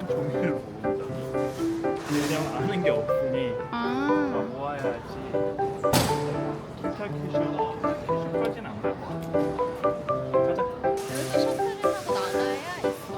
종이를 모은다. 왜냐면 아는 게 없으니 아, 모아야지. 기타 큐슈까지는 안 갈 것 같아. 가자. 여기서 셔틀을 타고 나가야 있어.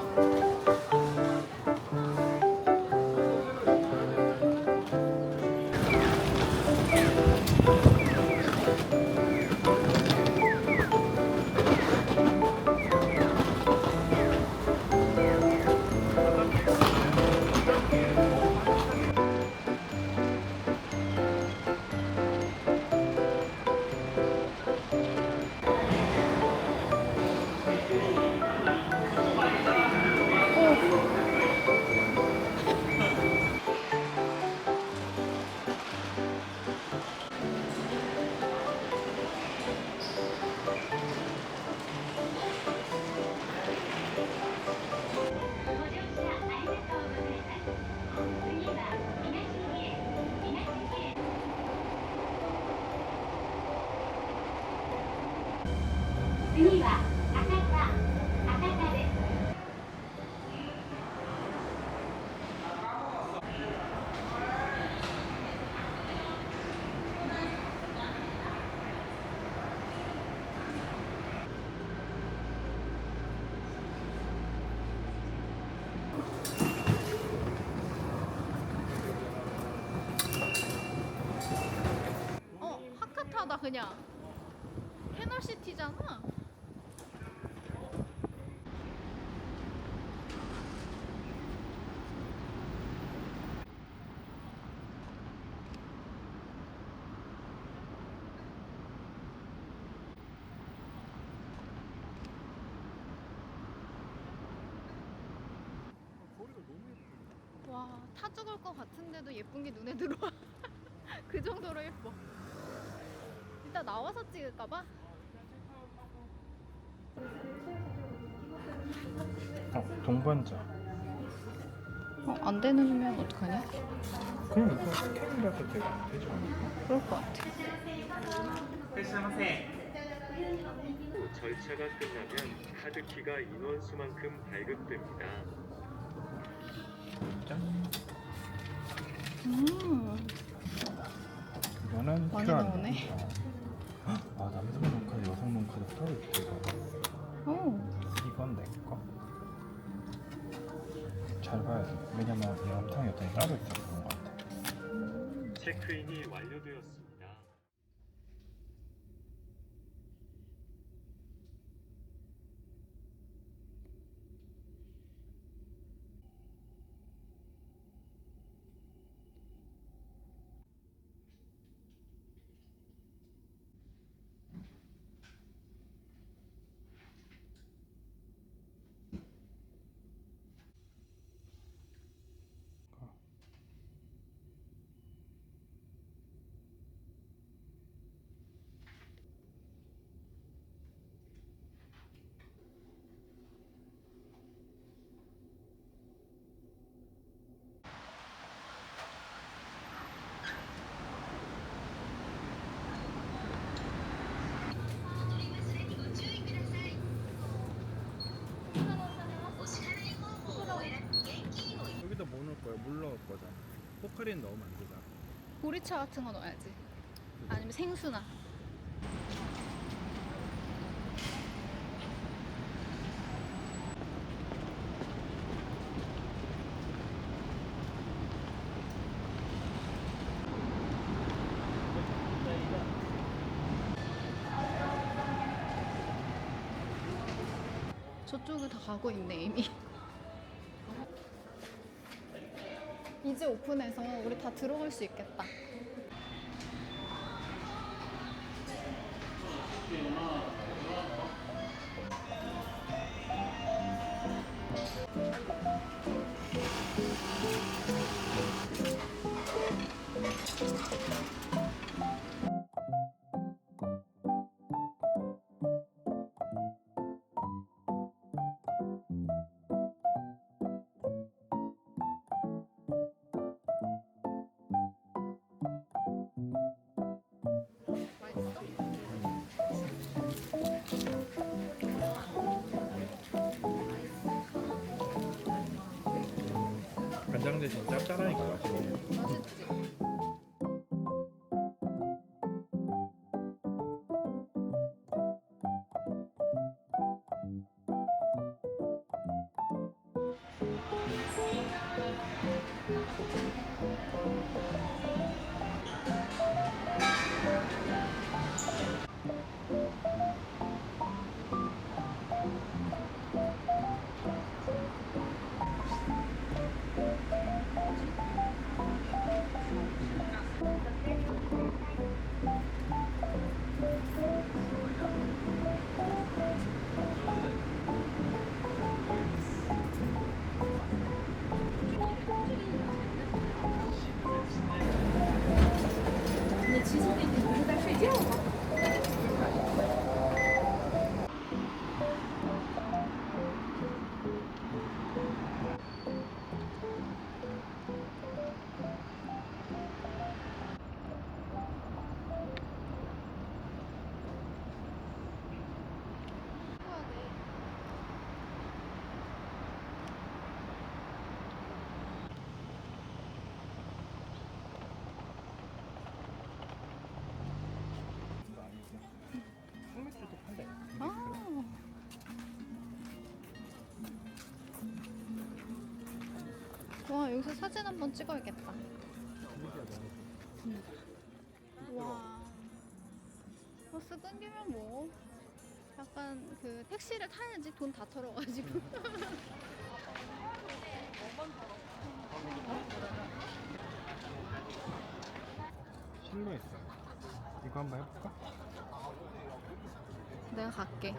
하카타다 그냥. 캐널시티잖아. 거리가 너무 예쁘다. 와, 타 죽을 것 같은데도 예쁜 게 눈에 들어와. 그 정도로 예뻐. 이따 나와서 찍을까봐? 동반자. 안 되면 어떡하냐? 그냥 이거 스캔이라도 되지 않을까? 그럴 것 같아. 절차가 끝나면 카드키가 인원수만큼 발급됩니다. 짠. 이거는 많이 필요한 나오네. 아, 남성 롱카드, 여성 롱카드 따로 있대 이거. 이건 내 거. 잘 봐야 돼. 왜냐면 영상이 어떤 따로 있어서 그런 것 같아. 체크인이 완료되었습니다. 여기다 뭐 넣을 거야? 물 넣을 거잖아. 포카리는 넣으면 안 되잖아. 보리차 같은 거 넣어야지. 아니면 생수나. 저쪽에 다 가고 있네 이미. 이제 오픈해서 우리 다 들어갈 수 있겠다. 좀 짭짤하니까 맛있네. 맛있지? 청맥주도 판대. 아. 와, 여기서 사진 한번 찍어야겠다. 와. 버스 끊기면 뭐. 약간 그 택시를 타야지 돈 다 털어가지고. 실루엣. 이거 한번 해볼까? 내가 갈게.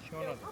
시원하다.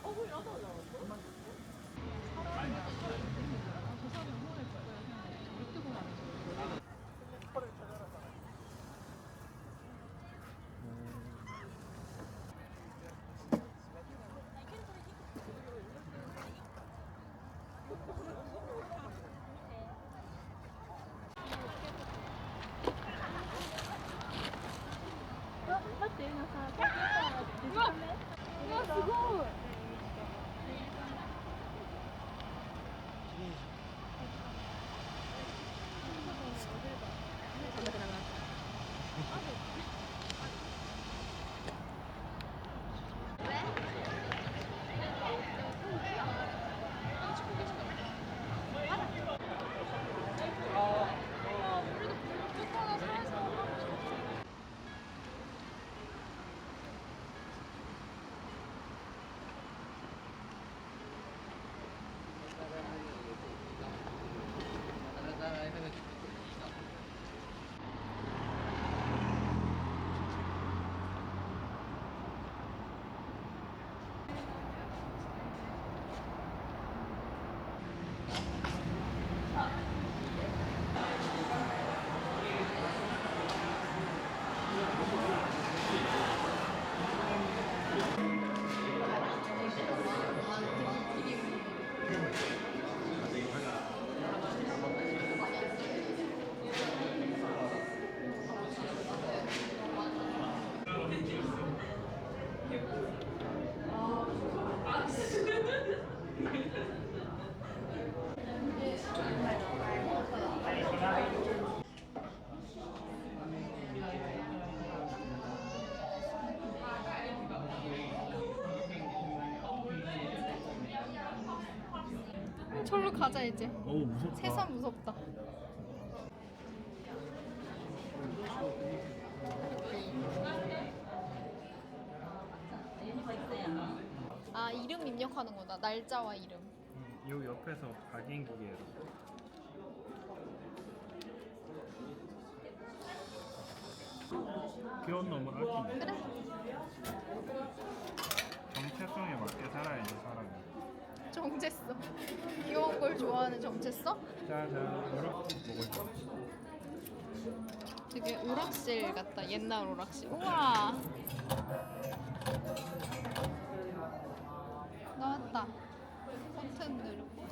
절로 가자 이제. 어우 무섭다. 세상 무섭다. 아, 이름 입력하는구나. 날짜와 이름. 여기 옆에서 각인기계로. 귀여운 놈을 할수 있네. 그래. 정체성에 맞게 살아야지 사람이. 정체성. 귀여운 걸 좋아하는 정체성? 짜잔, 이렇게 먹을 거. 되게 오락실 같다. 옛날 오락실. 우와. 나왔다. 버튼 누르고.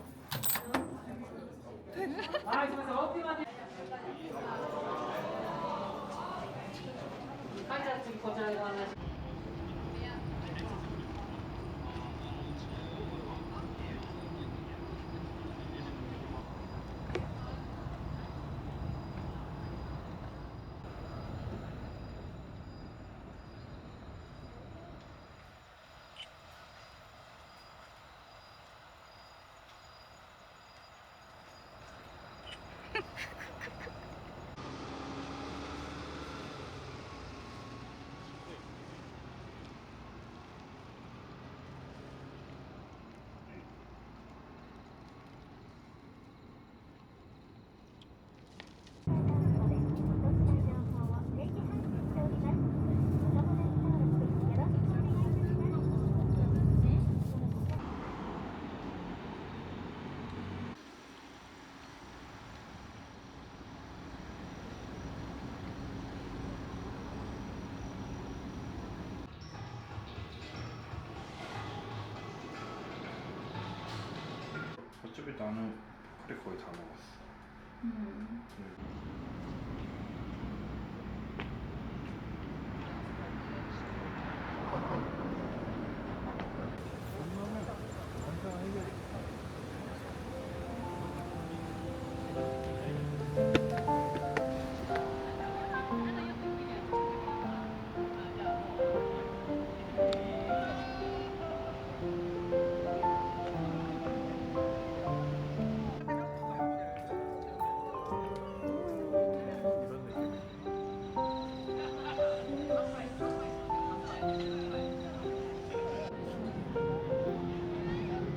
어차피 나는 카레 거의 다 먹었어.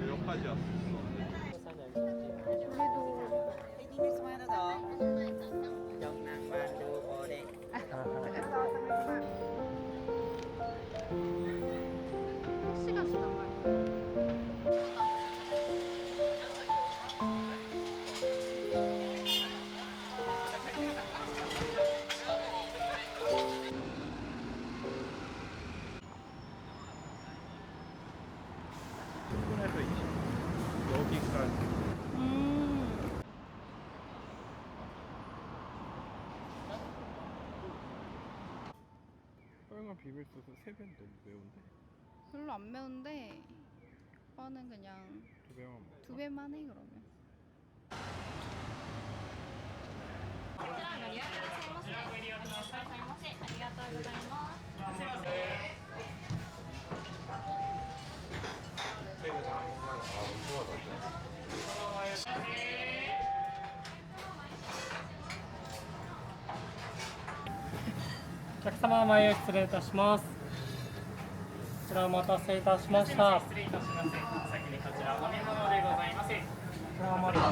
여기까지 왔어. 택시가 지나가요. 출근해서 20분 여기까지. 빨간 비빔 소스 3배는 너무 매운데? 별로 안 매운데 오빠는 그냥 2배만 먹어. 2배만 해 그러면.お客様、前へ失礼いたします。こちらお待たせいたしました。失礼いたします。先にこちらお飲み物でございます。こちらお待た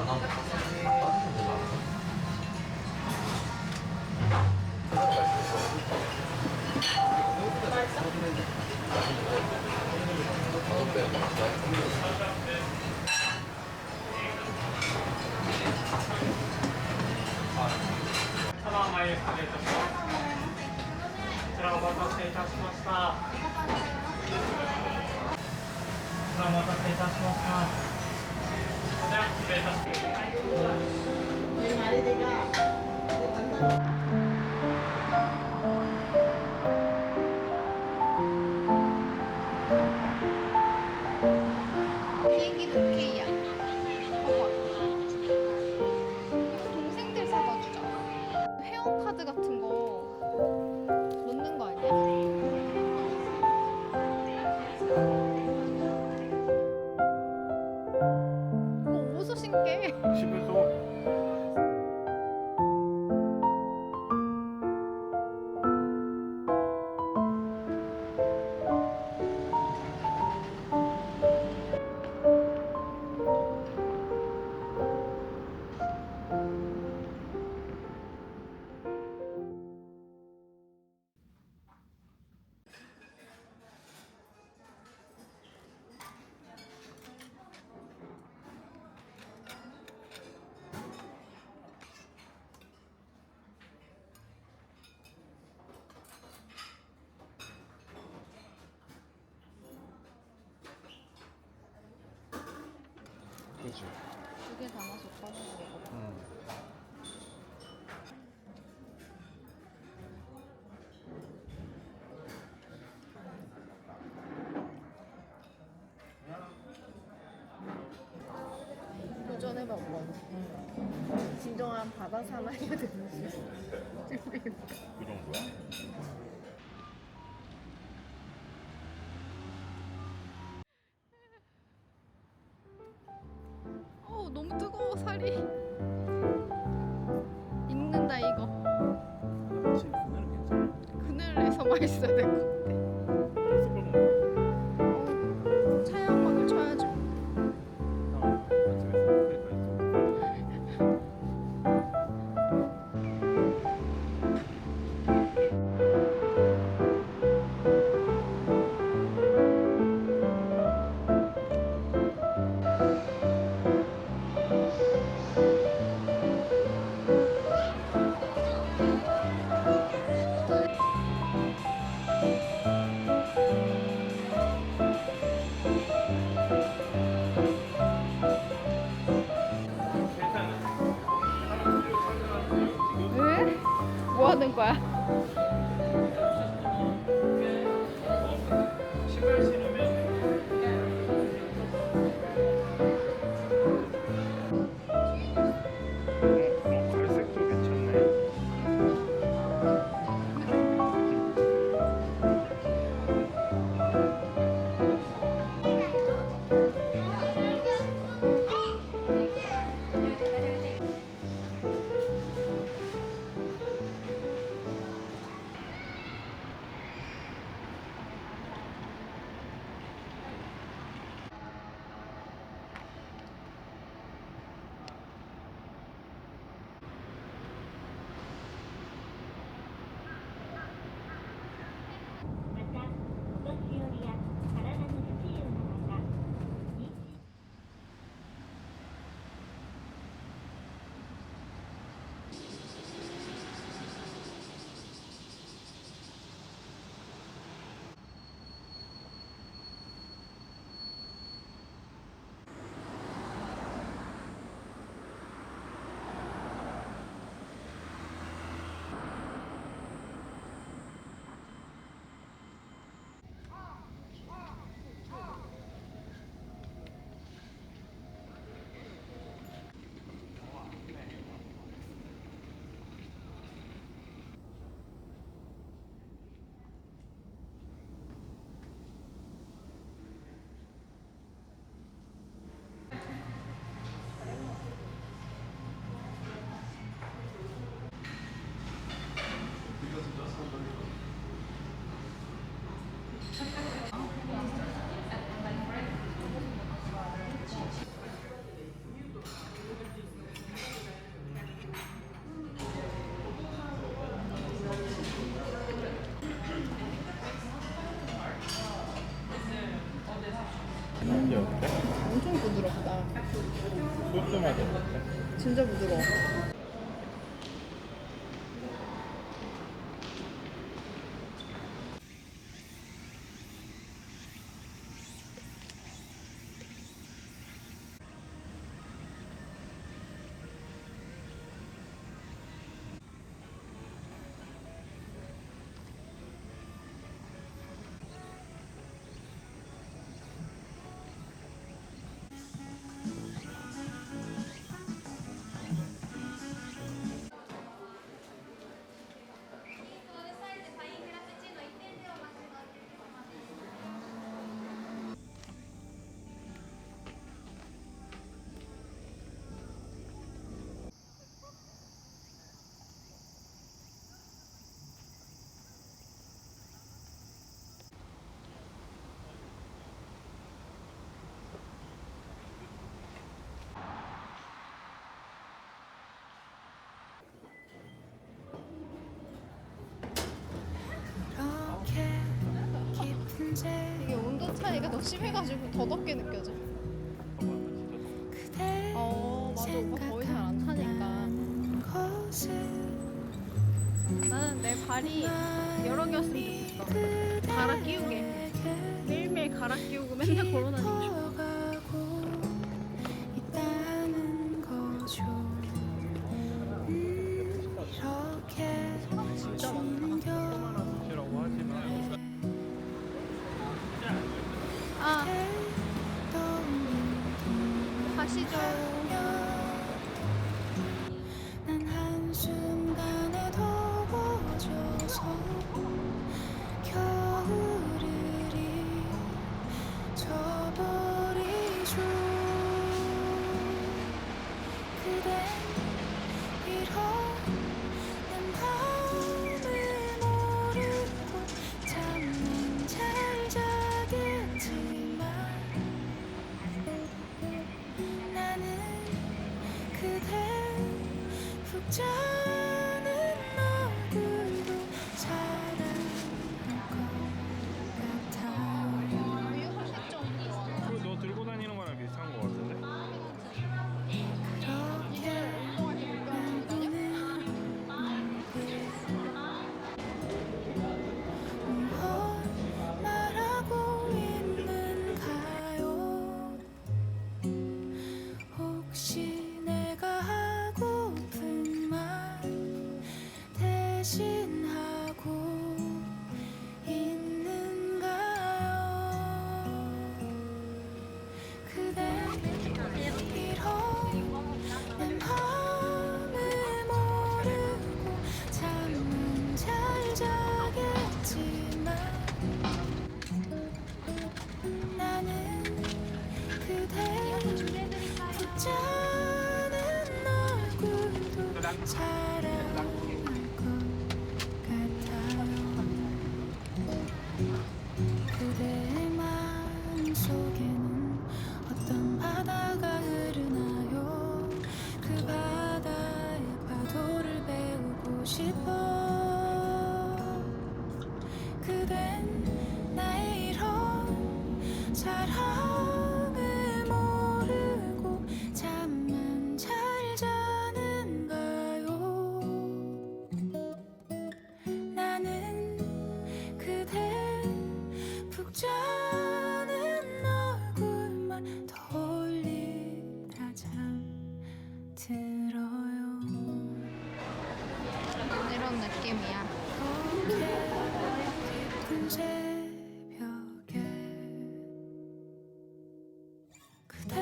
様、前へ失礼いたします。こちらお待たせいたしました。こちらお待たせいたしました。こちら失礼いたします。 비행기도 오케이야. 봐봐. 동생들 사다 주자. 회원 카드 같은 거 넣는 거 아니야? 이거 어디서 신게? 집에서 그치? 2개 담아서 꺼내는 거. 응. 도전해봐 뭐. 진정한 바다 사나이가 되는 수 있어. 그 정도야? 너무 뜨거워 살이. 익는다 이거. 지금 그날은 괜찮아. 그늘에서 맛있어야 될 것 같아. 숯불 먹는 차양막을 쳐야지. 왜? 뭐 하는 거야? 갈색도 괜찮네. 이게 어때? 엄청 부드럽다. 소스 맛이 어때? 진짜 부드러워. 이게 온도 차이가 더 심해가지고 더 덥게 느껴져. 맞아. 오빠 거의 잘 안 타니까. 나는 내 발이 여러 개였으면 좋겠어. 갈아 끼우게. 매일매일 갈아 끼우고 맨날 걸어다니고 싶어. 마시죠. 난 한순간에 더워져서 겨울을 잊어버리죠. 그댄 이런 내 마음을 모르고 잠은 잘 자겠지만 나는 그대 푹 자는 얼굴도 사랑할 것 같아요. 너 들고 다니는 거랑 비슷한 거 같은데? 그렇게 나보는 뭘 말하고 있는가요? 혹시 내가 하고픈 말 대신하고 있는가요? 그대 이런 내 마음을 모르고 잠은 잘 자겠지만 나는 그대 푹 자는 얼굴도 사랑할 것 같아요. 그대의 마음속에는 어떤 바다가 흐르나요? 그 바다의 파도를 배우고 싶어. 그댄 나의 이런 사랑을 모르고 잠만 잘 자는가요? 나는 그대 푹 자는 얼굴만 떠올리다 잠들어요. 이런 느낌이야. 그렇게 깊은 새벽에 그대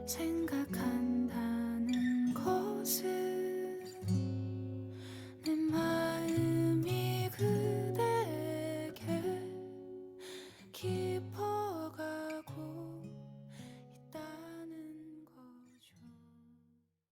생각